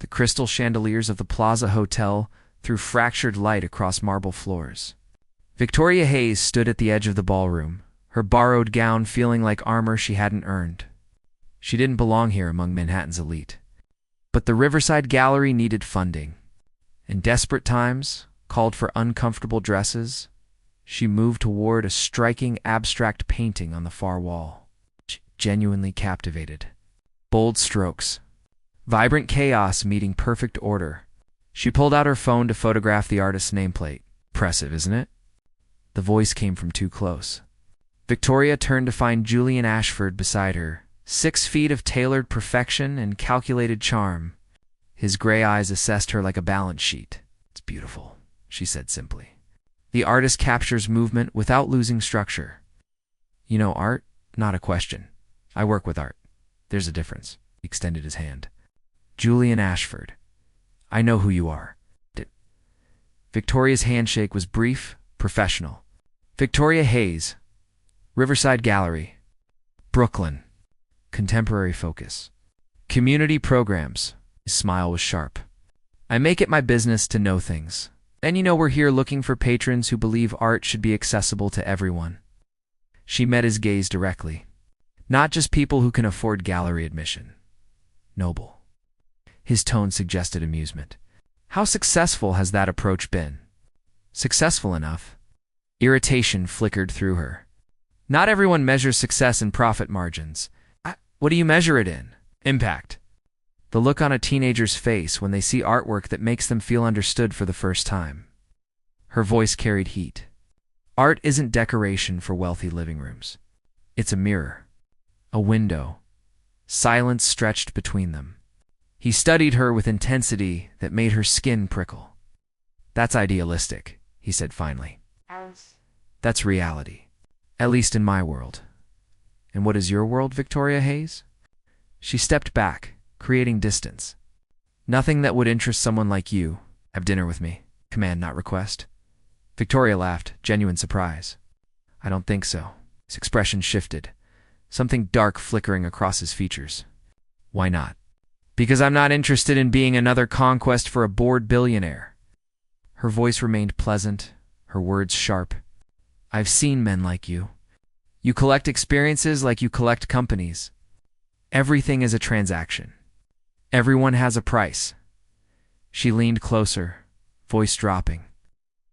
The crystal chandeliers of the Plaza Hotel threw fractured light across marble floors. Victoria Hayes stood at the edge of the ballroom, her borrowed gown feeling like armor she hadn't earned. She didn't belong here among Manhattan's elite. But the Riverside Gallery needed funding. In desperate times, called for uncomfortable dresses, she moved toward a striking abstract painting on the far wall. Genuinely captivated. Bold strokes. Vibrant chaos meeting perfect order. She pulled out her phone to photograph the artist's nameplate. Impressive, isn't it? The voice came from too close. Victoria turned to find Julian Ashford beside her, 6 feet of tailored perfection and calculated charm. His gray eyes assessed her like a balance sheet. It's beautiful, she said simply. The artist captures movement without losing structure. You know, art, not a question. I work with art. There's a difference. He extended his hand. Julian Ashford. I know who you are. Victoria's handshake was brief, professional. Victoria Hayes. Riverside Gallery. Brooklyn. Contemporary focus. Community programs. His smile was sharp. I make it my business to know things. And you know we're here looking for patrons who believe art should be accessible to everyone. She met his gaze directly. Not just people who can afford gallery admission. Noble. His tone suggested amusement. How successful has that approach been? Successful enough. Irritation flickered through her. Not everyone measures success in profit margins. What do you measure it in? Impact. The look on a teenager's face when they see artwork that makes them feel understood for the first time. Her voice carried heat. Art isn't decoration for wealthy living rooms. It's a mirror. A window. Silence stretched between them. He studied her with intensity that made her skin prickle. That's idealistic, he said finally. That's reality. At least in my world. And what is your world, Victoria Hayes? She stepped back, creating distance. Nothing that would interest someone like you. Have dinner with me. Command, not request. Victoria laughed, genuine surprise. I don't think so. His expression shifted, something dark flickering across his features. Why not? Because I'm not interested in being another conquest for a bored billionaire. Her voice remained pleasant, her words sharp. I've seen men like you. You collect experiences like you collect companies. Everything is a transaction. Everyone has a price. She leaned closer, voice dropping.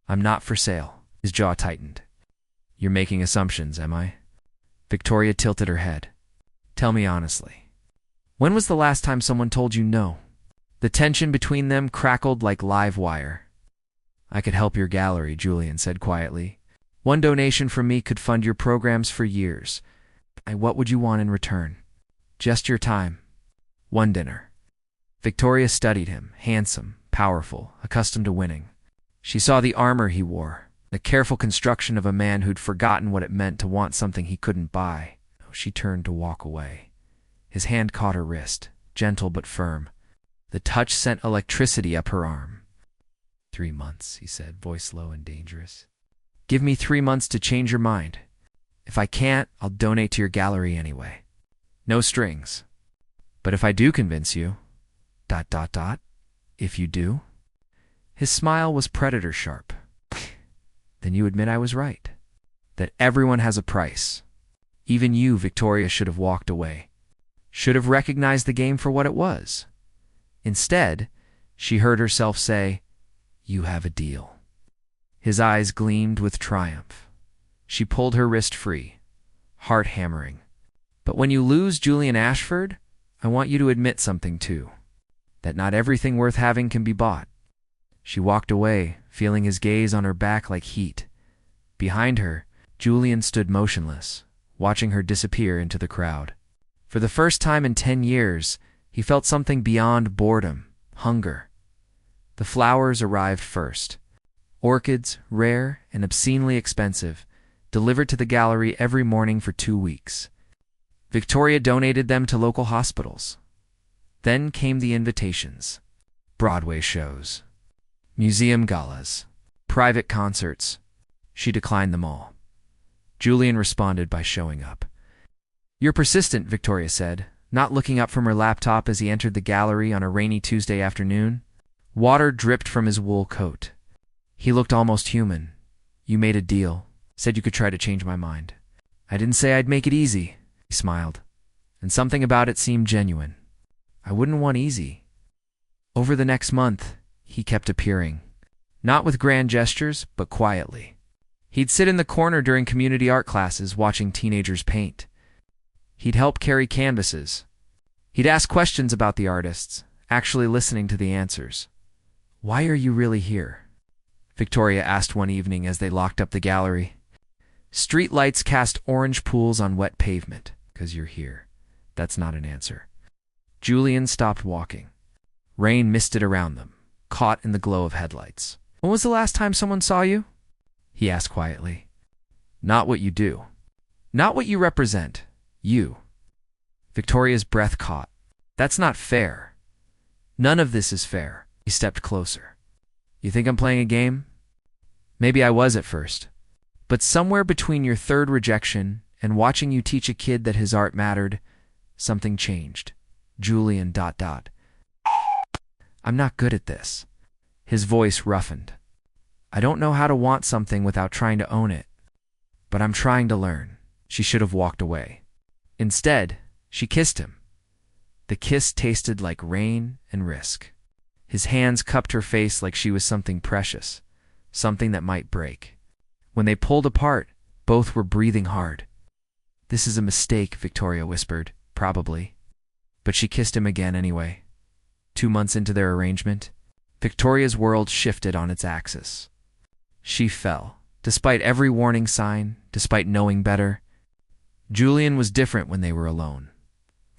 I'm not for sale. His jaw tightened. You're making assumptions, am I? Victoria tilted her head. Tell me honestly. When was the last time someone told you no? The tension between them crackled like live wire. I could help your gallery, Julian said quietly. One donation from me could fund your programs for years. What would you want in return? Just your time. One dinner. Victoria studied him, handsome, powerful, accustomed to winning. She saw the armor he wore, the careful construction of a man who'd forgotten what it meant to want something he couldn't buy. She turned to walk away. His hand caught her wrist, gentle but firm. The touch sent electricity up her arm. 3 months, he said, voice low and dangerous. Give me 3 months to change your mind. If I can't, I'll donate to your gallery anyway. No strings. But if I do convince you... ... If you do? His smile was predator sharp. Then you admit I was right. That everyone has a price. Even you, Victoria, should have walked away. Should have recognized the game for what it was. Instead, she heard herself say, You have a deal. His eyes gleamed with triumph. She pulled her wrist free, heart hammering. But when you lose Julian Ashford, I want you to admit something too. That not everything worth having can be bought. She walked away, feeling his gaze on her back like heat. Behind her, Julian stood motionless, watching her disappear into the crowd. For the first time in 10 years, he felt something beyond boredom, hunger. The flowers arrived first. Orchids, rare and obscenely expensive, delivered to the gallery every morning for 2 weeks. Victoria donated them to local hospitals. Then came the invitations. Broadway shows, museum galas, private concerts. She declined them all. Julian responded by showing up. You're persistent, Victoria said, not looking up from her laptop as he entered the gallery on a rainy Tuesday afternoon. Water dripped from his wool coat. He looked almost human. "You made a deal. Said you could try to change my mind." "I didn't say I'd make it easy," he smiled, and something about it seemed genuine. "I wouldn't want easy." Over the next month, he kept appearing. Not with grand gestures, but quietly. He'd sit in the corner during community art classes watching teenagers paint. He'd help carry canvases. He'd ask questions about the artists, actually listening to the answers. "Why are you really here?" Victoria asked one evening as they locked up the gallery. "Street lights cast orange pools on wet pavement. 'Cause you're here." That's not an answer. Julian stopped walking. Rain misted around them, caught in the glow of headlights. "When was the last time someone saw you?" he asked quietly. "Not what you do. Not what you represent. You." Victoria's breath caught. "That's not fair. None of this is fair." He stepped closer. "You think I'm playing a game? Maybe I was at first. But somewhere between your third rejection and watching you teach a kid that his art mattered, something changed. Julian ... I'm not good at this." His voice roughened. "I don't know how to want something without trying to own it. But I'm trying to learn." She should have walked away. Instead, she kissed him. The kiss tasted like rain and risk. His hands cupped her face like she was something precious, something that might break. When they pulled apart, both were breathing hard. "This is a mistake," Victoria whispered, "probably." But she kissed him again anyway. 2 months into their arrangement, Victoria's world shifted on its axis. She fell, despite every warning sign, despite knowing better. Julian was different when they were alone.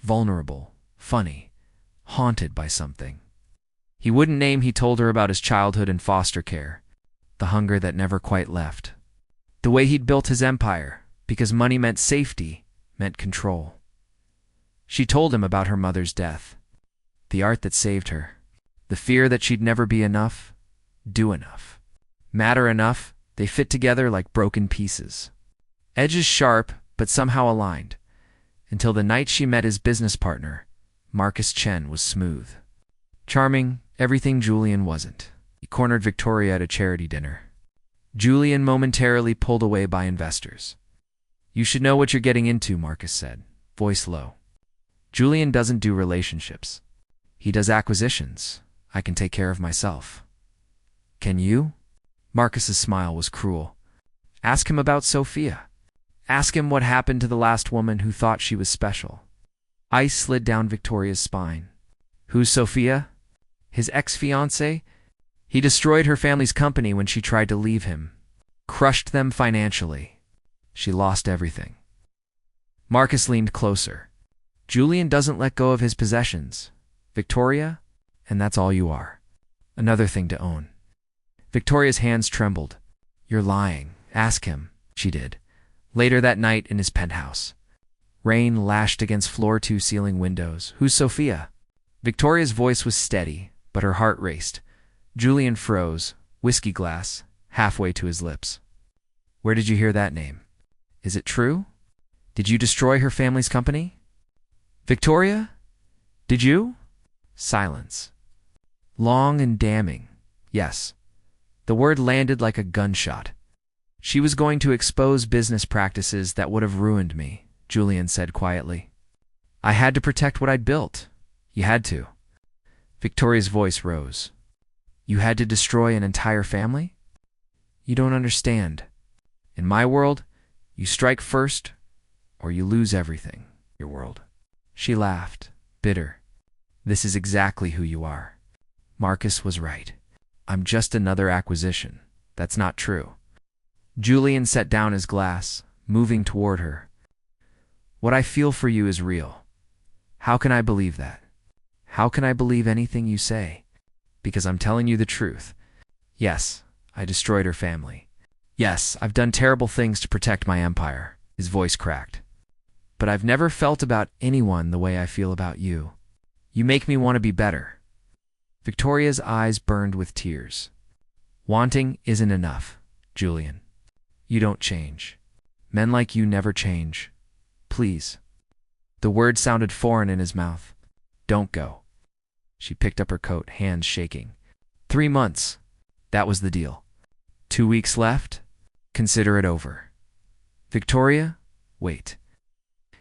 Vulnerable, funny, haunted by something. He wouldn't name. He told her about his childhood in foster care, the hunger that never quite left. The way he'd built his empire, because money meant safety, meant control. She told him about her mother's death, the art that saved her, the fear that she'd never be enough, do enough, matter enough. They fit together like broken pieces. Edges sharp, but somehow aligned, until the night she met his business partner. Marcus Chen was smooth. Charming, everything Julian wasn't. He cornered Victoria at a charity dinner. Julian momentarily pulled away by investors. "You should know what you're getting into," Marcus said, voice low. "Julian doesn't do relationships. He does acquisitions. I can take care of myself." "Can you?" Marcus's smile was cruel. "Ask him about Sophia. Ask him what happened to the last woman who thought she was special." Ice slid down Victoria's spine. "Who's Sophia?" "His ex-fiancée. He destroyed her family's company when she tried to leave him. Crushed them financially. She lost everything." Marcus leaned closer. "Julian doesn't let go of his possessions. Victoria, and that's all you are. Another thing to own." Victoria's hands trembled. "You're lying. Ask him." She did. Later that night in his penthouse. Rain lashed against floor-to-ceiling windows. "Who's Sophia?" Victoria's voice was steady, but her heart raced. Julian froze, whiskey glass, halfway to his lips. "Where did you hear that name? Is it true? Did you destroy her family's company?" "Victoria? Did you?" Silence. Long and damning. Yes. The word landed like a gunshot. "She was going to expose business practices that would have ruined me," Julian said quietly. "I had to protect what I'd built. You had to." Victoria's voice rose. "You had to destroy an entire family? You don't understand. In my world, you strike first, or you lose everything, your world." She laughed, bitter. "This is exactly who you are." Marcus was right. "I'm just another acquisition." "That's not true." Julian set down his glass, moving toward her. "What I feel for you is real. How can I believe that? How can I believe anything you say? Because I'm telling you the truth. Yes, I destroyed her family. Yes, I've done terrible things to protect my empire." His voice cracked. "But I've never felt about anyone the way I feel about you. You make me want to be better." Victoria's eyes burned with tears. "Wanting isn't enough, Julian. You don't change. Men like you never change. Please." The word sounded foreign in his mouth. Don't go. She picked up her coat, hands shaking. 3 months. That was the deal. 2 weeks left? Consider it over. Victoria, wait.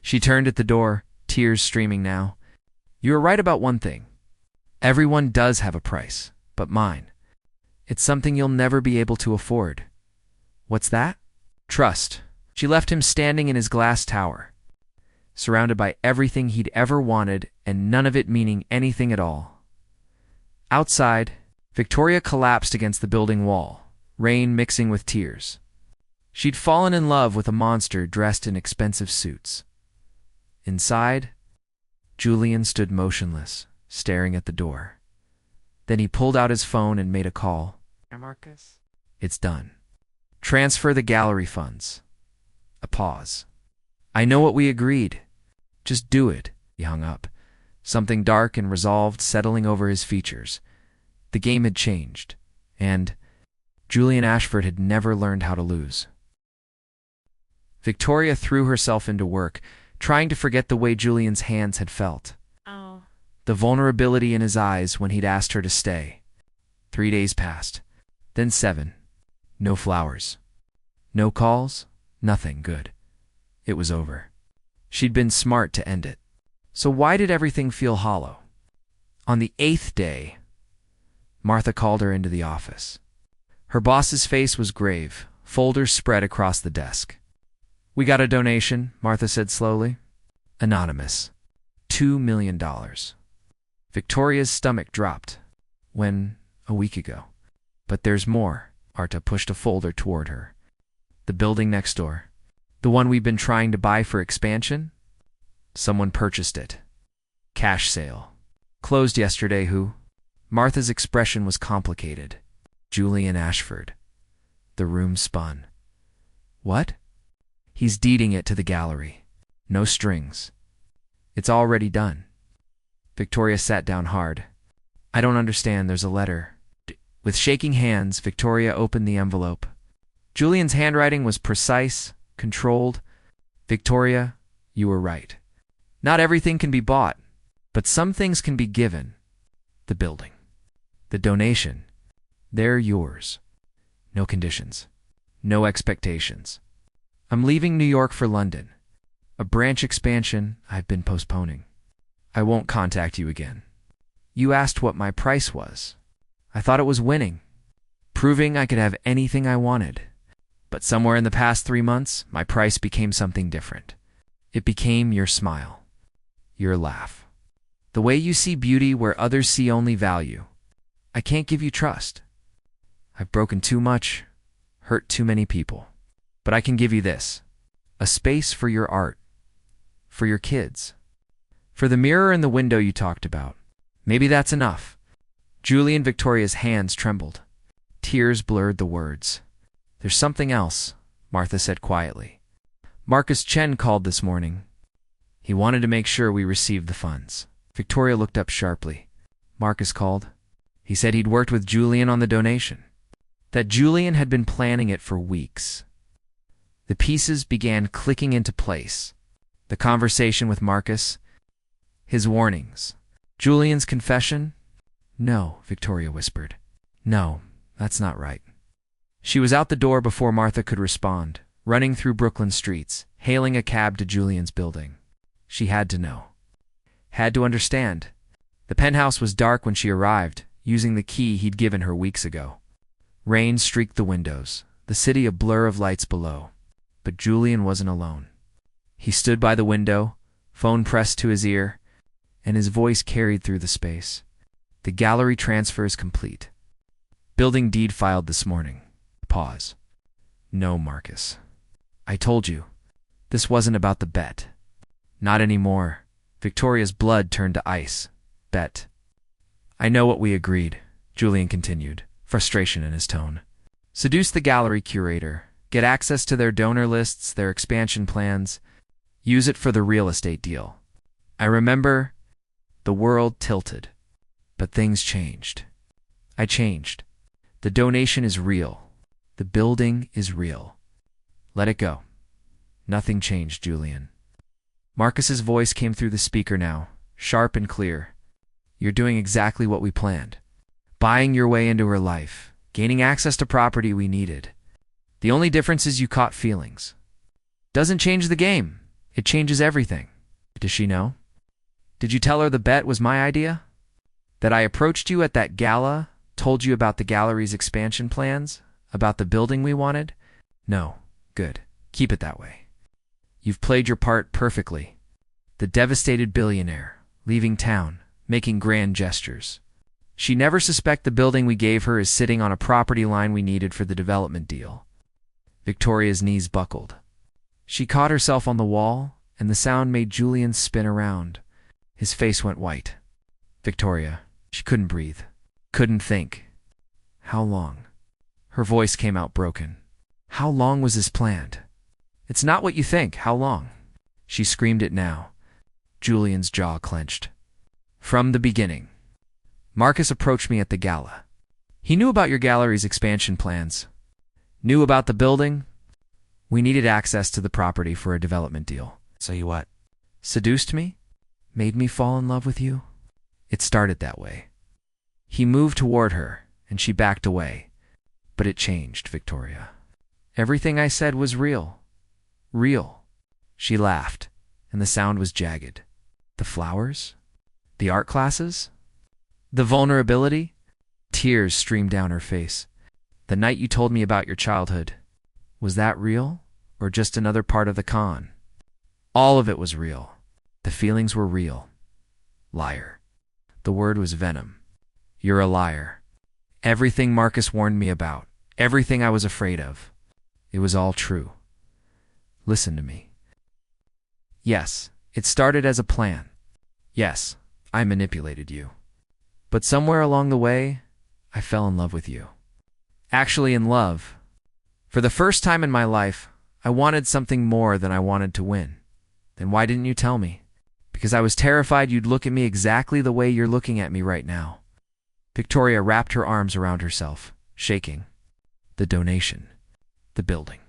She turned at the door, tears streaming now. You are right about one thing. Everyone does have a price, but mine. It's something you'll never be able to afford. What's that? Trust. She left him standing in his glass tower, surrounded by everything he'd ever wanted and none of it meaning anything at all. Outside, Victoria collapsed against the building wall, rain mixing with tears. She'd fallen in love with a monster dressed in expensive suits. Inside, Julian stood motionless, staring at the door. Then he pulled out his phone and made a call. Marcus? It's done. Transfer the gallery funds. A pause. I know what we agreed. Just do it. He hung up, something dark and resolved settling over his features. The game had changed, and Julian Ashford had never learned how to lose. Victoria threw herself into work, trying to forget the way Julian's hands had felt. Oh. The vulnerability in his eyes when he'd asked her to stay. 3 days passed, then 7. No flowers. No calls, nothing good. It was over. She'd been smart to end it. So why did everything feel hollow? On the 8th day, Martha called her into the office. Her boss's face was grave, folders spread across the desk. We got a donation, Martha said slowly. Anonymous. $2 million. Victoria's stomach dropped. When? A week ago. But there's more. Arta pushed a folder toward her. The building next door. The one we've been trying to buy for expansion? Someone purchased it. Cash sale. Closed yesterday, who? Martha's expression was complicated. Julian Ashford. The room spun. What? He's deeding it to the gallery. No strings. It's already done. Victoria sat down hard. I don't understand, there's a letter. With shaking hands, Victoria opened the envelope. Julian's handwriting was precise, controlled. Victoria, you were right. Not everything can be bought, but some things can be given. The building. The donation. They're yours. No conditions. No expectations. I'm leaving New York for London. A branch expansion I've been postponing. I won't contact you again. You asked what my price was. I thought it was winning, proving I could have anything I wanted. But somewhere in the past 3 months, my price became something different. It became your smile, your laugh. The way you see beauty where others see only value. I can't give you trust. I've broken too much, hurt too many people. But I can give you this, a space for your art, for your kids, for the mirror in the window you talked about. Maybe that's enough. Julian Victoria's hands trembled. Tears blurred the words. There's something else, Martha said quietly. Marcus Chen called this morning. He wanted to make sure we received the funds. Victoria looked up sharply. Marcus called. He said he'd worked with Julian on the donation, that Julian had been planning it for weeks. The pieces began clicking into place. The conversation with Marcus, his warnings, Julian's confession. No, Victoria whispered. No, that's not right. She was out the door before Martha could respond, running through Brooklyn streets, hailing a cab to Julian's building. She had to know. Had to understand. The penthouse was dark when she arrived, using the key he'd given her weeks ago. Rain streaked the windows, the city a blur of lights below. But Julian wasn't alone. He stood by the window, phone pressed to his ear, and his voice carried through the space. The gallery transfer is complete. Building deed filed this morning. Pause. No, Marcus. I told you. This wasn't about the bet. Not anymore. Victoria's blood turned to ice. Bet. I know what we agreed, Julian continued, frustration in his tone. Seduce the gallery curator. Get access to their donor lists, their expansion plans. Use it for the real estate deal. I remember the world tilted, but things changed. I changed. The donation is real. The building is real. Let it go. Nothing changed, Julian. Marcus's voice came through the speaker now, sharp and clear. You're doing exactly what we planned. Buying your way into her life, gaining access to property we needed. The only difference is you caught feelings. Doesn't change the game. It changes everything. Does she know? Did you tell her the bet was my idea? That I approached you at that gala, told you about the gallery's expansion plans, about the building we wanted? No. Good. Keep it that way. You've played your part perfectly. The devastated billionaire, leaving town, making grand gestures. She never suspect the building we gave her is sitting on a property line we needed for the development deal. Victoria's knees buckled. She caught herself on the wall, and the sound made Julian spin around. His face went white. Victoria, she couldn't breathe, couldn't think. How long? Her voice came out broken. How long was this planned? It's not what you think. How long? She screamed it now. Julian's jaw clenched. From the beginning. Marcus approached me at the gala. He knew about your gallery's expansion plans. Knew about the building. We needed access to the property for a development deal. So you what? Seduced me? Made me fall in love with you? It started that way. He moved toward her, and she backed away. But it changed, Victoria. Everything I said was real. Real. She laughed, and the sound was jagged. The flowers? The art classes? The vulnerability? Tears streamed down her face. The night you told me about your childhood. Was that real, or just another part of the con? All of it was real. The feelings were real. Liar. The word was venom. You're a liar. Everything Marcus warned me about, everything I was afraid of, it was all true. Listen to me. Yes, it started as a plan. Yes, I manipulated you. But somewhere along the way, I fell in love with you. Actually in love. For the first time in my life, I wanted something more than I wanted to win. Then why didn't you tell me? Because I was terrified you'd look at me exactly the way you're looking at me right now. Victoria wrapped her arms around herself, shaking. The donation. The building.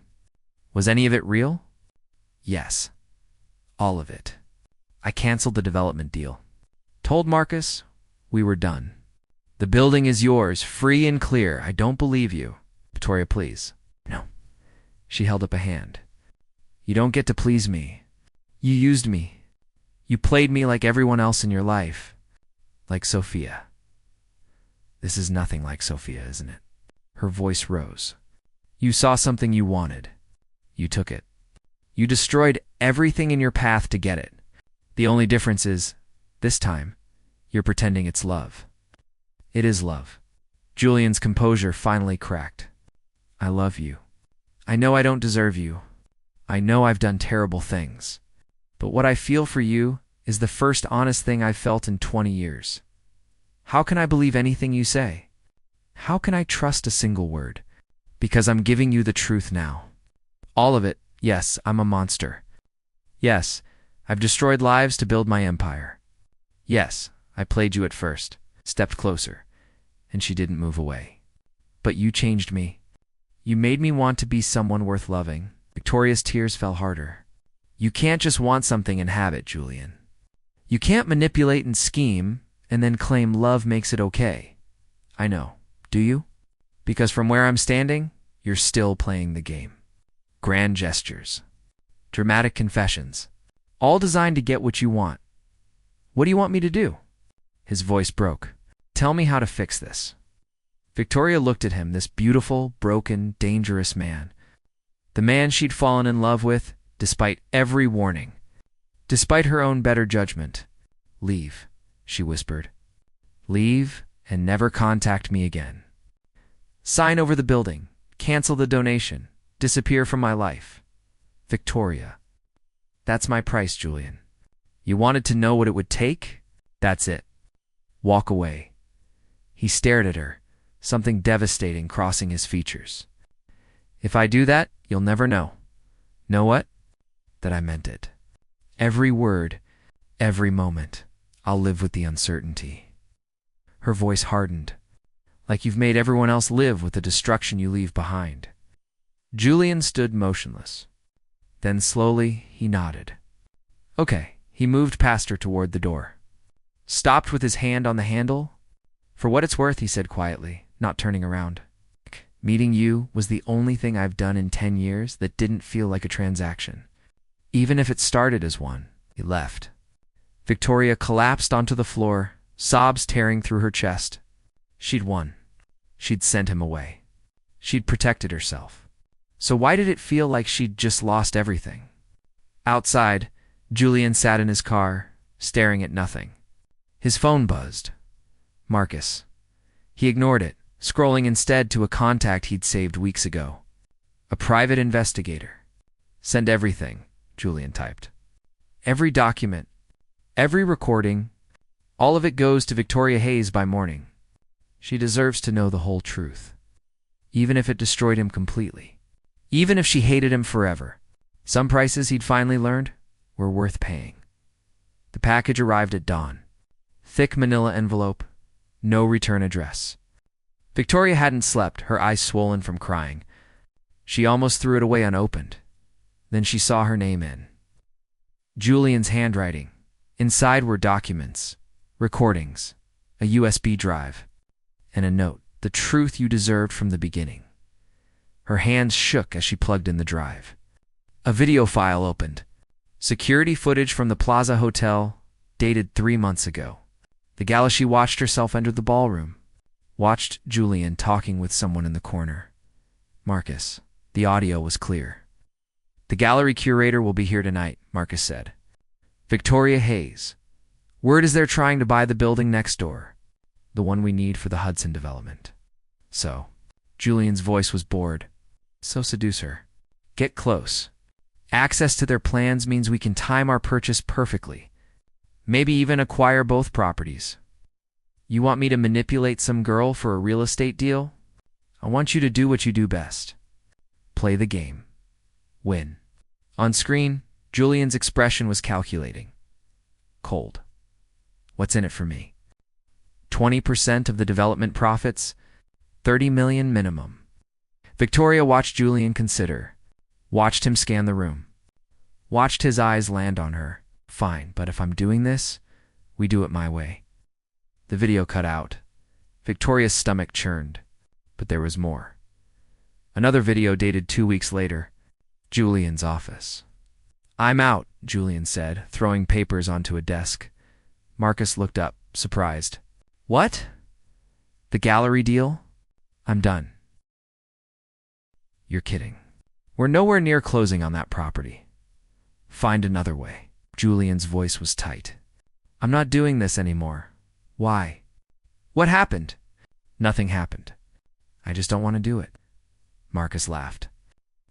Was any of it real? Yes. All of it. I canceled the development deal. Told Marcus we were done. The building is yours, free and clear. I don't believe you. Victoria, please. No. She held up a hand. You don't get to please me. You used me. You played me like everyone else in your life. Like Sophia. This is nothing like Sophia, isn't it? Her voice rose. You saw something you wanted. You took it. You destroyed everything in your path to get it. The only difference is, this time, you're pretending it's love. It is love. Julian's composure finally cracked. I love you. I know I don't deserve you. I know I've done terrible things. But what I feel for you is the first honest thing I've felt in 20 years. How can I believe anything you say? How can I trust a single word? Because I'm giving you the truth now. All of it. Yes, I'm a monster. Yes, I've destroyed lives to build my empire. Yes, I played you at first, stepped closer, and she didn't move away. But you changed me. You made me want to be someone worth loving. Victoria's tears fell harder. You can't just want something and have it, Julian. You can't manipulate and scheme and then claim love makes it okay. I know. Do you? Because from where I'm standing, you're still playing the game. Grand gestures. Dramatic confessions. All designed to get what you want. What do you want me to do? His voice broke. Tell me how to fix this. Victoria looked at him, this beautiful, broken, dangerous man. The man she'd fallen in love with, despite every warning. Despite her own better judgment. Leave, she whispered. Leave and never contact me again. Sign over the building. Cancel the donation. Disappear from my life. Victoria. That's my price, Julian. You wanted to know what it would take? That's it. Walk away. He stared at her, something devastating crossing his features. If I do that, you'll never know. Know what? That I meant it. Every word, every moment, I'll live with the uncertainty. Her voice hardened, like you've made everyone else live with the destruction you leave behind. Julian stood motionless. Then slowly he nodded. Okay. He moved past her toward the door. Stopped with his hand on the handle. For what it's worth, he said quietly, not turning around. Meeting you was the only thing I've done in 10 years that didn't feel like a transaction. Even if it started as one. He left. Victoria collapsed onto the floor, sobs tearing through her chest. She'd won. She'd sent him away. She'd protected herself. So why did it feel like she'd just lost everything? Outside, Julian sat in his car, staring at nothing. His phone buzzed. Marcus. He ignored it, scrolling instead to a contact he'd saved weeks ago. A private investigator. Send everything, Julian typed. Every document, every recording, all of it goes to Victoria Hayes by morning. She deserves to know the whole truth. Even if it destroyed him completely. Even if she hated him forever. Some prices, he'd finally learned, were worth paying. The package arrived at dawn. Thick manila envelope, no return address. Victoria hadn't slept, her eyes swollen from crying. She almost threw it away unopened. Then she saw her name in Julian's handwriting. Inside were documents, recordings, a USB drive, and a note, the truth you deserved from the beginning. Her hands shook as she plugged in the drive. A video file opened. Security footage from the Plaza Hotel, dated 3 months ago. The gala she watched herself enter the ballroom. Watched Julian talking with someone in the corner. Marcus. The audio was clear. The gallery curator will be here tonight, Marcus said. Victoria Hayes. Word is they're trying to buy the building next door. The one we need for the Hudson development. So, Julian's voice was bored. So seduce her. Get close. Access to their plans means we can time our purchase perfectly. Maybe even acquire both properties. You want me to manipulate some girl for a real estate deal? I want you to do what you do best. Play the game. Win. On screen, Julian's expression was calculating. Cold. What's in it for me? 20% of the development profits, $30 million minimum. Victoria watched Julian consider. Watched him scan the room. Watched his eyes land on her. Fine, but if I'm doing this, we do it my way. The video cut out. Victoria's stomach churned. But there was more. Another video dated 2 weeks later. Julian's office. I'm out, Julian said, throwing papers onto a desk. Marcus looked up, surprised. What? The gallery deal? I'm done. You're kidding. We're nowhere near closing on that property. Find another way. Julian's voice was tight. I'm not doing this anymore. Why? What happened? Nothing happened. I just don't want to do it. Marcus laughed.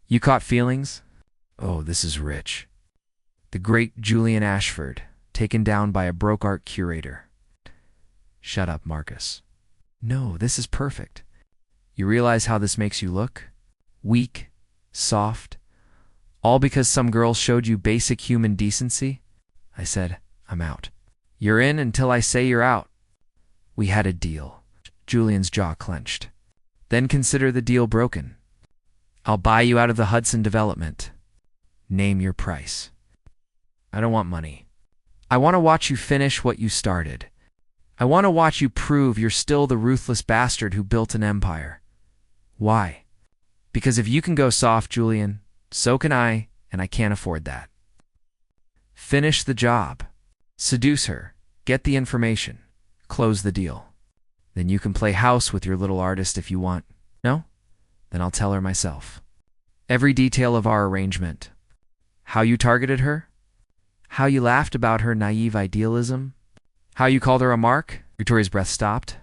You caught feelings? Oh, this is rich. The great Julian Ashford, taken down by a broke art curator. Shut up, Marcus. No, this is perfect. You realize how this makes you look? Weak, soft, all because some girl showed you basic human decency? I said, I'm out. You're in until I say you're out. We had a deal. Julian's jaw clenched. Then consider the deal broken. I'll buy you out of the Hudson development. Name your price. I don't want money. I want to watch you finish what you started. I want to watch you prove you're still the ruthless bastard who built an empire. Why? Because if you can go soft, Julian, so can I, and I can't afford that. Finish the job. Seduce her. Get the information. Close the deal. Then you can play house with your little artist if you want. No? Then I'll tell her myself. Every detail of our arrangement. How you targeted her? How you laughed about her naive idealism? How you called her a mark? Victoria's breath stopped.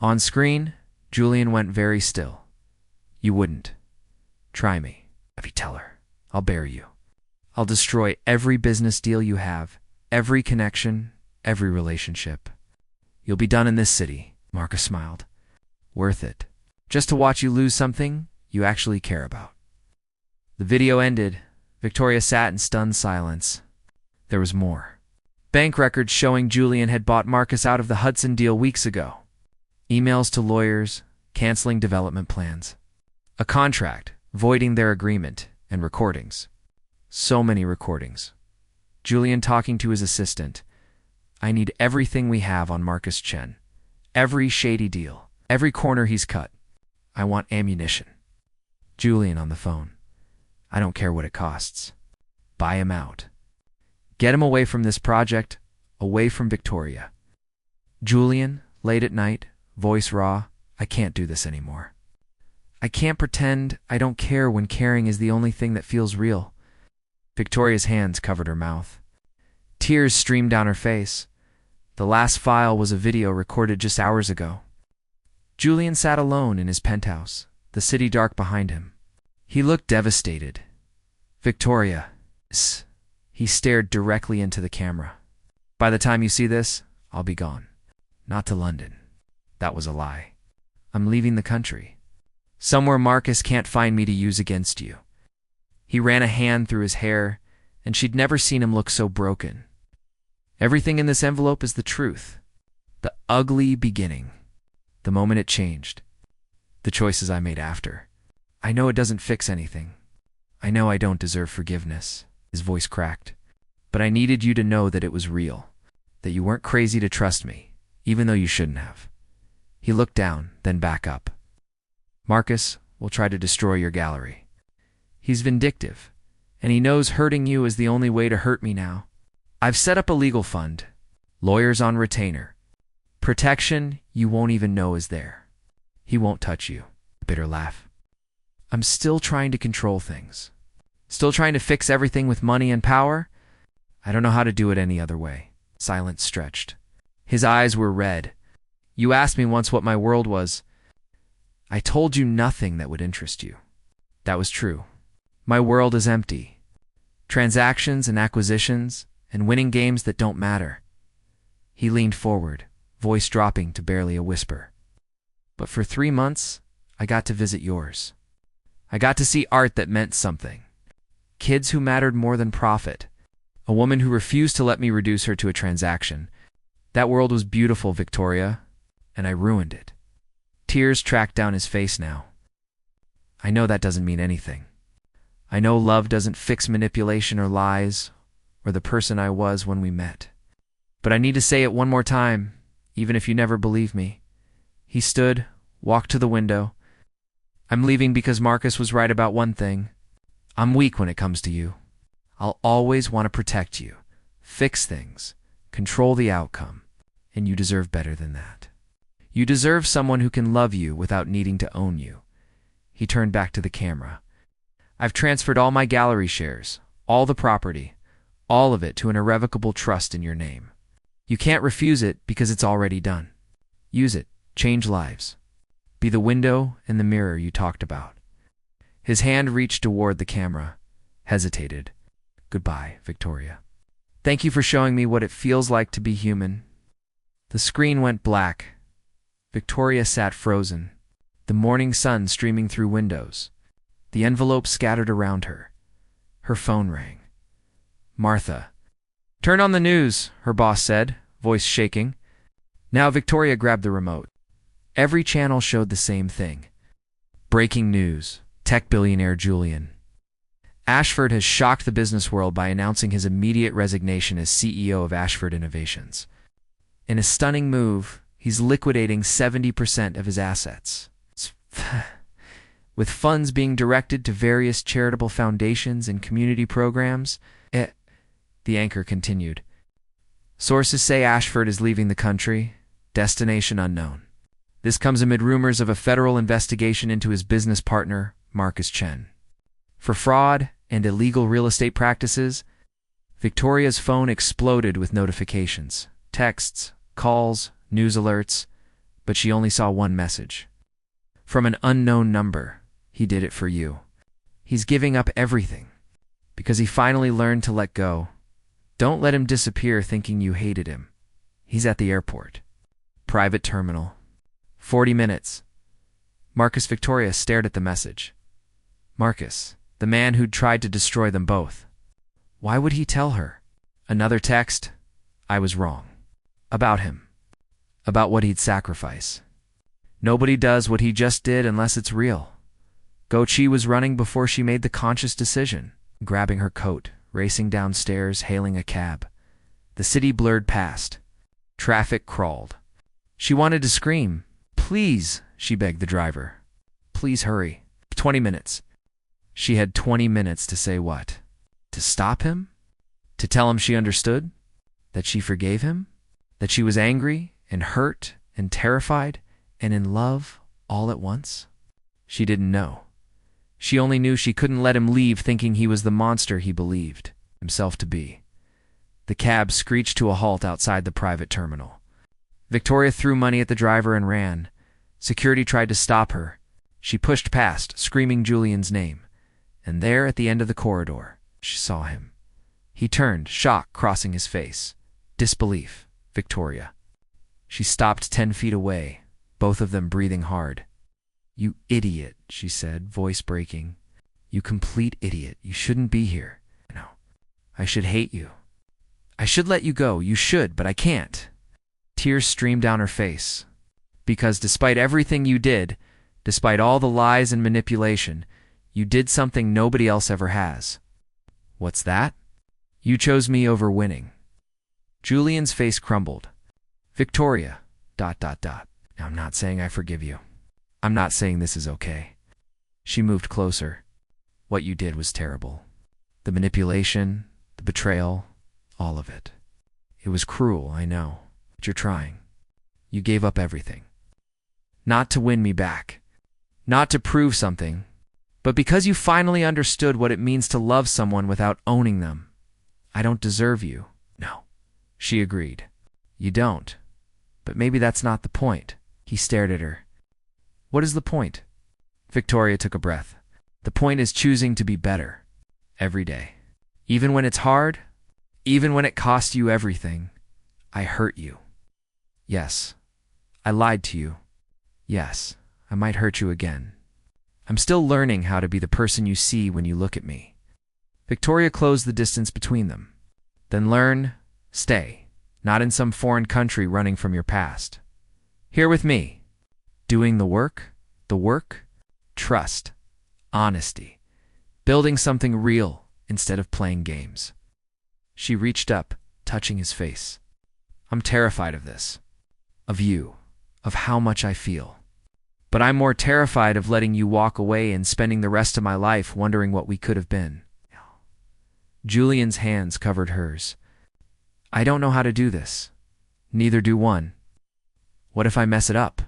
On screen, Julian went very still. You wouldn't. Try me. If you tell her, I'll bury you. I'll destroy every business deal you have, every connection, every relationship. You'll be done in this city, Marcus smiled. Worth it. Just to watch you lose something you actually care about. The video ended. Victoria sat in stunned silence. There was more. Bank records showing Julian had bought Marcus out of the Hudson deal weeks ago. Emails to lawyers, canceling development plans. A contract, voiding their agreement, and recordings. So many recordings. Julian talking to his assistant. I need everything we have on Marcus Chen. Every shady deal. Every corner he's cut. I want ammunition. Julian on the phone. I don't care what it costs. Buy him out. Get him away from this project, away from Victoria. Julian, late at night, voice raw. I can't do this anymore. I can't pretend I don't care when caring is the only thing that feels real. Victoria's hands covered her mouth. Tears streamed down her face. The last file was a video recorded just hours ago. Julian sat alone in his penthouse, the city dark behind him. He looked devastated. Victoria. He stared directly into the camera. By the time you see this, I'll be gone. Not to London. That was a lie. I'm leaving the country. Somewhere Marcus can't find me to use against you. He ran a hand through his hair, and she'd never seen him look so broken. Everything in this envelope is the truth. The ugly beginning. The moment it changed. The choices I made after. I know it doesn't fix anything. I know I don't deserve forgiveness. His voice cracked. But I needed you to know that it was real. That you weren't crazy to trust me, even though you shouldn't have. He looked down, then back up. Marcus will try to destroy your gallery. He's vindictive, and he knows hurting you is the only way to hurt me now. I've set up a legal fund. Lawyers on retainer. Protection you won't even know is there. He won't touch you. Bitter laugh. I'm still trying to control things. Still trying to fix everything with money and power? I don't know how to do it any other way. Silence stretched. His eyes were red. You asked me once what my world was. I told you nothing that would interest you. That was true. My world is empty. Transactions and acquisitions and winning games that don't matter. He leaned forward, voice dropping to barely a whisper. But for 3 months, I got to visit yours. I got to see art that meant something. Kids who mattered more than profit. A woman who refused to let me reduce her to a transaction. That world was beautiful, Victoria, and I ruined it. Tears tracked down his face now. I know that doesn't mean anything. I know love doesn't fix manipulation or lies, or the person I was when we met. But I need to say it one more time, even if you never believe me. He stood, walked to the window. I'm leaving because Marcus was right about one thing. I'm weak when it comes to you. I'll always want to protect you, fix things, control the outcome, and you deserve better than that. You deserve someone who can love you without needing to own you. He turned back to the camera. I've transferred all my gallery shares, all the property, all of it to an irrevocable trust in your name. You can't refuse it because it's already done. Use it, change lives. Be the window and the mirror you talked about. His hand reached toward the camera, hesitated. Goodbye, Victoria. Thank you for showing me what it feels like to be human. The screen went black. Victoria sat frozen, the morning sun streaming through windows. The envelope scattered around her. Her phone rang. Martha. Turn on the news, her boss said, voice shaking. Now Victoria grabbed the remote. Every channel showed the same thing. Breaking news. Tech billionaire Julian Ashford has shocked the business world by announcing his immediate resignation as CEO of Ashford Innovations. In a stunning move, he's liquidating 70% of his assets. With funds being directed to various charitable foundations and community programs, the anchor continued. Sources say Ashford is leaving the country, destination unknown. This comes amid rumors of a federal investigation into his business partner, Marcus Chen. For fraud and illegal real estate practices, Victoria's phone exploded with notifications, texts, calls, news alerts, but she only saw one message. From an unknown number. He did it for you. He's giving up everything because he finally learned to let go. Don't let him disappear thinking you hated him. He's at the airport. Private terminal. 40 minutes. Marcus. Victoria stared at the message. Marcus, the man who'd tried to destroy them both. Why would he tell her? Another text. I was wrong. About him. About what he'd sacrifice. Nobody does what he just did unless it's real. Gochi was running before she made the conscious decision. Grabbing her coat, racing downstairs, hailing a cab. The city blurred past. Traffic crawled. She wanted to scream. "Please," she begged the driver. "Please hurry. 20 minutes." She had 20 minutes to say what? To stop him? To tell him she understood? That she forgave him? That she was angry and hurt and terrified and in love all at once? She didn't know. She only knew she couldn't let him leave thinking he was the monster he believed himself to be. The cab screeched to a halt outside the private terminal. Victoria threw money at the driver and ran. Security tried to stop her. She pushed past, screaming Julian's name. And there, at the end of the corridor, she saw him. He turned, shock crossing his face. Disbelief. Victoria. She stopped 10 feet away, both of them breathing hard. "You idiot," she said, voice breaking. "You complete idiot. You shouldn't be here. No. I should hate you. I should let you go. You should, but I can't." Tears streamed down her face. Because despite everything you did, despite all the lies and manipulation, you did something nobody else ever has. What's that? You chose me over winning. Julian's face crumbled. Victoria, ... I'm not saying I forgive you. I'm not saying this is okay. She moved closer. What you did was terrible. The manipulation, the betrayal, all of it. It was cruel, I know, but you're trying. You gave up everything. Not to win me back. Not to prove something. But because you finally understood what it means to love someone without owning them. I don't deserve you. No. She agreed. You don't. But maybe that's not the point. He stared at her. What is the point? Victoria took a breath. The point is choosing to be better. Every day. Even when it's hard. Even when it costs you everything. I hurt you. Yes. I lied to you. Yes. I might hurt you again. I'm still learning how to be the person you see when you look at me. Victoria closed the distance between them. Then learn, stay, not in some foreign country running from your past. Here with me. Doing the work, trust, honesty, building something real instead of playing games. She reached up, touching his face. I'm terrified of this, of you, of how much I feel. But I'm more terrified of letting you walk away and spending the rest of my life wondering what we could have been. Julian's hands covered hers. I don't know how to do this. Neither do one. What if I mess it up?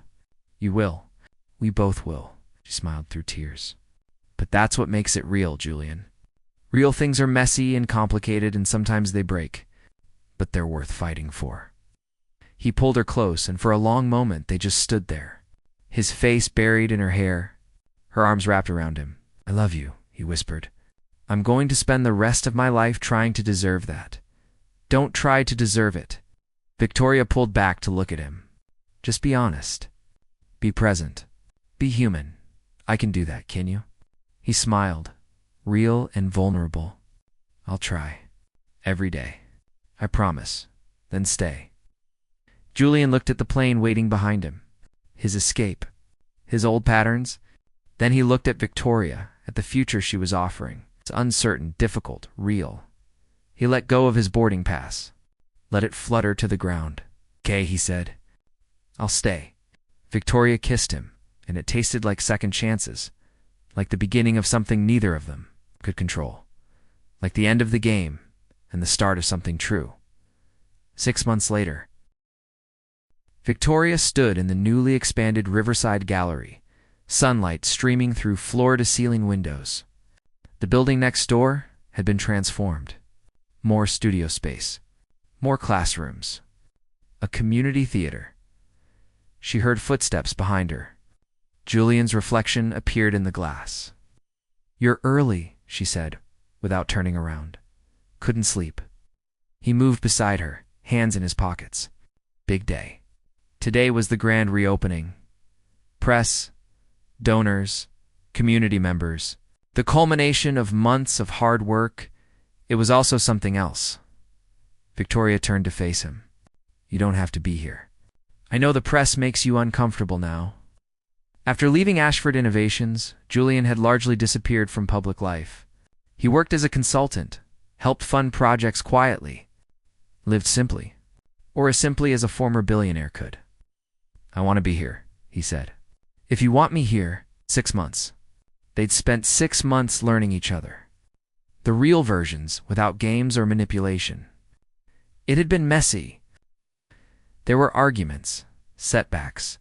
You will. We both will. She smiled through tears. But that's what makes it real, Julian. Real things are messy and complicated and sometimes they break. But they're worth fighting for. He pulled her close and for a long moment they just stood there. His face buried in her hair, her arms wrapped around him. I love you, he whispered. I'm going to spend the rest of my life trying to deserve that. Don't try to deserve it. Victoria pulled back to look at him. Just be honest. Be present. Be human. I can do that, can you? He smiled, real and vulnerable. I'll try. Every day. I promise. Then stay. Julian looked at the plane waiting behind him. His escape. His old patterns. Then he looked at Victoria, at the future she was offering. It's uncertain, difficult, real. He let go of his boarding pass. Let it flutter to the ground. Okay, he said. I'll stay. Victoria kissed him, and it tasted like second chances, like the beginning of something neither of them could control, like the end of the game and the start of something true. 6 months later, Victoria stood in the newly expanded Riverside Gallery, sunlight streaming through floor-to-ceiling windows. The building next door had been transformed. More studio space, more classrooms, a community theater. She heard footsteps behind her. Julian's reflection appeared in the glass. You're early, she said, without turning around. Couldn't sleep. He moved beside her, hands in his pockets. Big day. Today was the grand reopening. Press, donors, community members, the culmination of months of hard work. It was also something else. Victoria turned to face him. You don't have to be here. I know the press makes you uncomfortable now. After leaving Ashford Innovations, Julian had largely disappeared from public life. He worked as a consultant, helped fund projects quietly, lived simply, or as simply as a former billionaire could. I want to be here, he said. If you want me here, 6 months. They'd spent 6 months learning each other. The real versions, without games or manipulation. It had been messy. There were arguments, setbacks,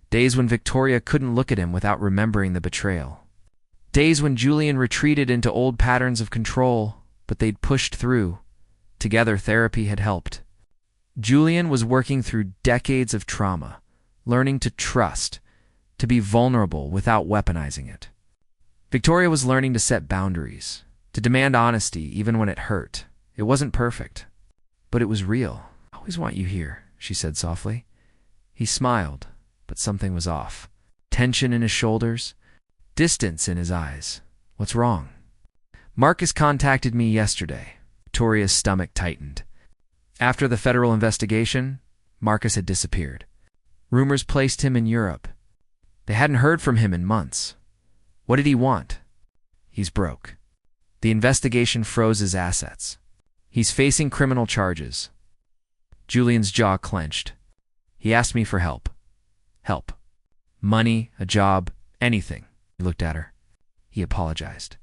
days when Victoria couldn't look at him without remembering the betrayal. Days when Julian retreated into old patterns of control, but they'd pushed through. Together, therapy had helped. Julian was working through decades of trauma, learning to trust, to be vulnerable without weaponizing it. Victoria was learning to set boundaries, to demand honesty even when it hurt. It wasn't perfect, but it was real. "I always want you here," she said softly. He smiled, but something was off. Tension in his shoulders, distance in his eyes. "What's wrong?" "Marcus contacted me yesterday." Victoria's stomach tightened. After the federal investigation, Marcus had disappeared. Rumors placed him in Europe. They hadn't heard from him in months. What did he want? He's broke. The investigation froze his assets. He's facing criminal charges. Julian's jaw clenched. He asked me for help. Help. Money, a job, anything. He looked at her. He apologized.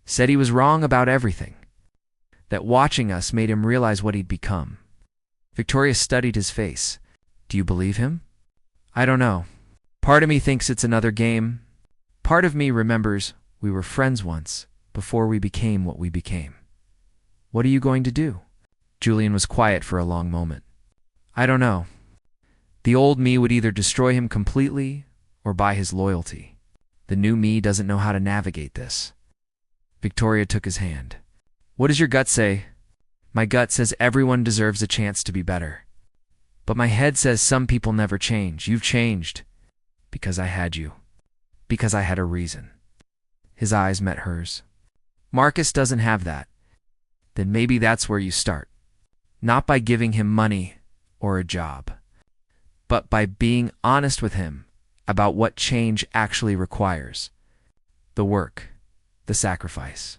Said he was wrong about everything. That watching us made him realize what he'd become. Victoria studied his face. "Do you believe him?" "I don't know. Part of me thinks it's another game. Part of me remembers we were friends once, before we became what we became." "What are you going to do?" Julian was quiet for a long moment. "I don't know. The old me would either destroy him completely or buy his loyalty. The new me doesn't know how to navigate this." Victoria took his hand. "What does your gut say?" "My gut says everyone deserves a chance to be better. But my head says some people never change. You've changed. Because I had you. Because I had a reason." His eyes met hers. "Marcus doesn't have that. Then maybe that's where you start. Not by giving him money or a job, but by being honest with him about what change actually requires. The work, the sacrifice,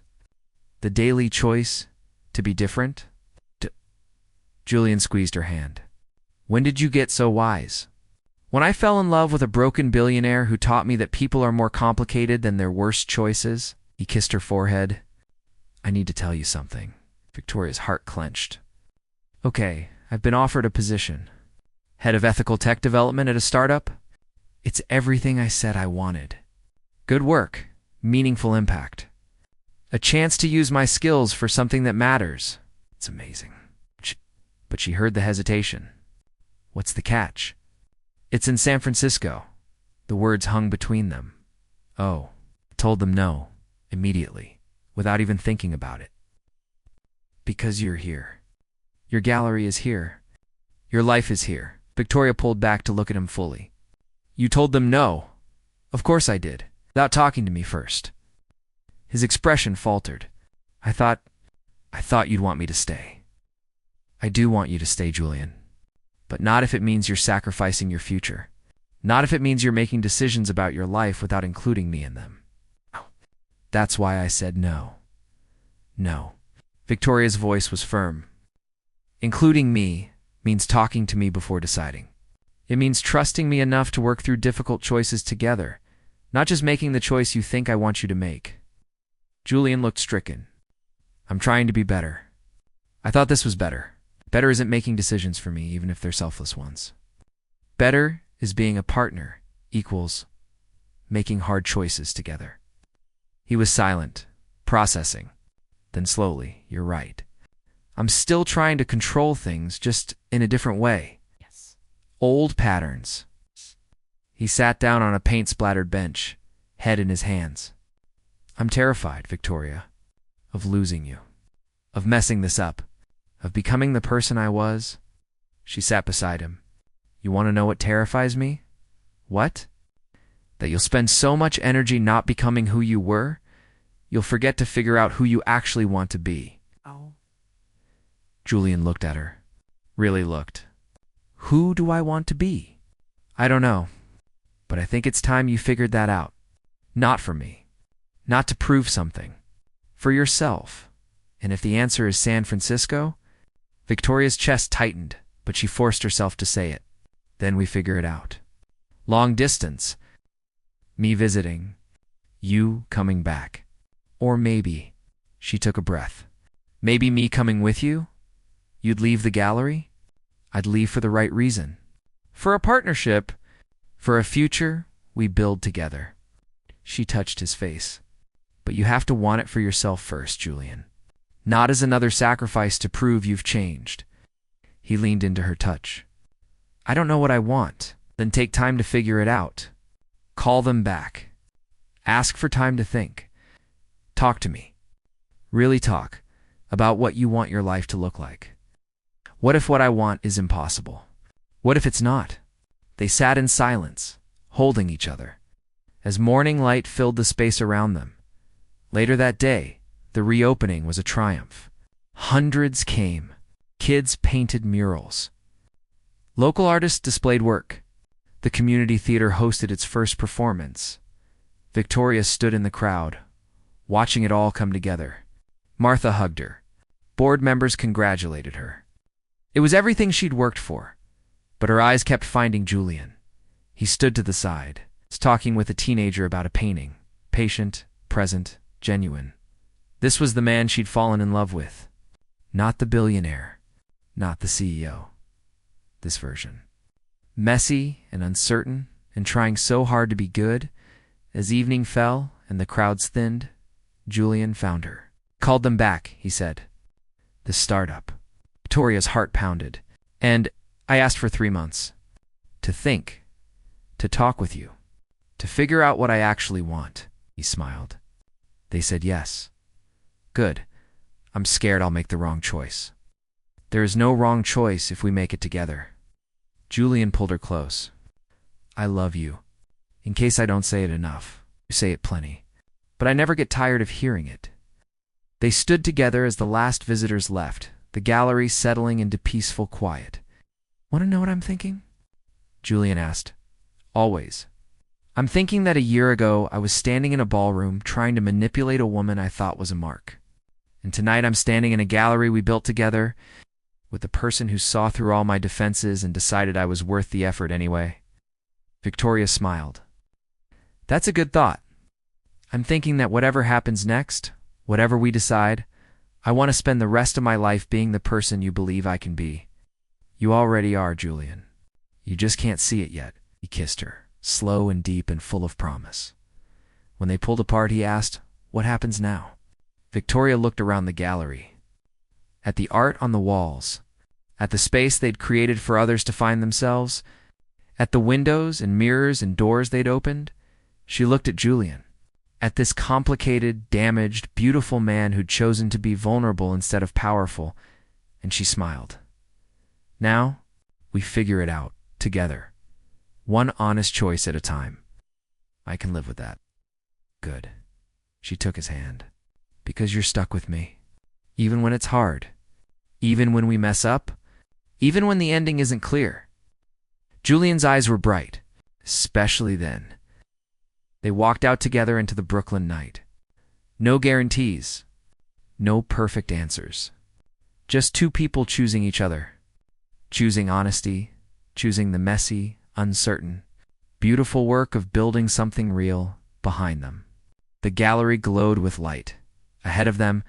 the daily choice to be different." Julian squeezed her hand. "When did you get so wise?" "When I fell in love with a broken billionaire who taught me that people are more complicated than their worst choices." He kissed her forehead. "I need to tell you something." Victoria's heart clenched. "Okay, I've been offered a position. Head of ethical tech development at a startup. It's everything I said I wanted. Good work, meaningful impact. A chance to use my skills for something that matters. It's amazing." But she heard the hesitation. "What's the catch?" "It's in San Francisco." The words hung between them. "Oh." I told them no, immediately, without even thinking about it. "Because you're here. Your gallery is here. Your life is here." Victoria pulled back to look at him fully. "You told them no." "Of course I did, without talking to me first." His expression faltered. I thought you'd want me to stay." "I do want you to stay, Julian. But not if it means you're sacrificing your future. Not if it means you're making decisions about your life without including me in them." "That's why I said no." "No." Victoria's voice was firm. "Including me means talking to me before deciding. It means trusting me enough to work through difficult choices together, not just making the choice you think I want you to make." Julian looked stricken. "I'm trying to be better. I thought this was better. Better isn't making decisions for me, even if they're selfless ones. Better is being a partner, equals making hard choices together." He was silent, processing. Then slowly, "You're right. I'm still trying to control things, just in a different way. Yes. Old patterns." He sat down on a paint-splattered bench, head in his hands. "I'm terrified, Victoria, of losing you, of messing this up, of becoming the person I was." She sat beside him. "You want to know what terrifies me?" "What?" "That you'll spend so much energy not becoming who you were, you'll forget to figure out who you actually want to be." "Oh." Julian looked at her. Really looked. "Who do I want to be?" "I don't know. But I think it's time you figured that out. Not for me. Not to prove something. For yourself. And if the answer is San Francisco? Victoria's chest tightened, but she forced herself to say it. Then we figure it out. Long distance. Me visiting. You coming back. Or maybe, she took a breath. Maybe me coming with you? You'd leave the gallery? I'd leave for the right reason. For a partnership. For a future we build together. She touched his face. But you have to want it for yourself first, Julian. Not as another sacrifice to prove you've changed. He leaned into her touch. I don't know what I want. Then take time to figure it out. Call them back. Ask for time to think. Talk to me. Really talk about what you want your life to look like. What if what I want is impossible? What if it's not? They sat in silence, holding each other, as morning light filled the space around them. Later that day, the reopening was a triumph. Hundreds came. Kids painted murals. Local artists displayed work. The community theater hosted its first performance. Victoria stood in the crowd, watching it all come together. Martha hugged her. Board members congratulated her. It was everything she'd worked for, but her eyes kept finding Julian. He stood to the side, talking with a teenager about a painting. Patient, present, genuine. This was the man she'd fallen in love with. Not the billionaire, not the CEO. This version. Messy and uncertain, and trying so hard to be good. As evening fell and the crowds thinned, Julian found her. Called them back, he said. The startup. Victoria's heart pounded. And I asked for 3 months. To think. To talk with you. To figure out what I actually want. He smiled. They said yes. Good. I'm scared I'll make the wrong choice. There is no wrong choice if we make it together. Julian pulled her close. I love you. In case I don't say it enough, you say it plenty. But I never get tired of hearing it. They stood together as the last visitors left, the gallery settling into peaceful quiet. Want to know what I'm thinking? Julian asked. Always. I'm thinking that a year ago I was standing in a ballroom trying to manipulate a woman I thought was a mark. And tonight I'm standing in a gallery we built together with the person who saw through all my defenses and decided I was worth the effort anyway. Victoria smiled. That's a good thought. I'm thinking that whatever happens next, whatever we decide, I want to spend the rest of my life being the person you believe I can be. You already are, Julian. You just can't see it yet. He kissed her, slow and deep and full of promise. When they pulled apart, he asked, What happens now? Victoria looked around the gallery. At the art on the walls, at the space they'd created for others to find themselves, at the windows and mirrors and doors they'd opened. She looked at Julian, at this complicated, damaged, beautiful man who'd chosen to be vulnerable instead of powerful, and she smiled. Now, we figure it out, together. One honest choice at a time. I can live with that. Good. She took his hand. Because you're stuck with me. Even when it's hard. Even when we mess up. Even when the ending isn't clear. Julian's eyes were bright, especially then. They walked out together into the Brooklyn night. No guarantees. No perfect answers. Just two people choosing each other. Choosing honesty. Choosing the messy, uncertain, beautiful work of building something real behind them. The gallery glowed with light. Ahead of them,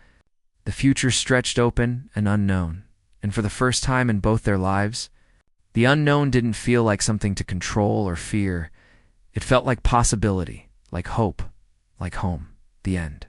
the future stretched open and unknown, and for the first time in both their lives, the unknown didn't feel like something to control or fear. It felt like possibility, like hope, like home. The end.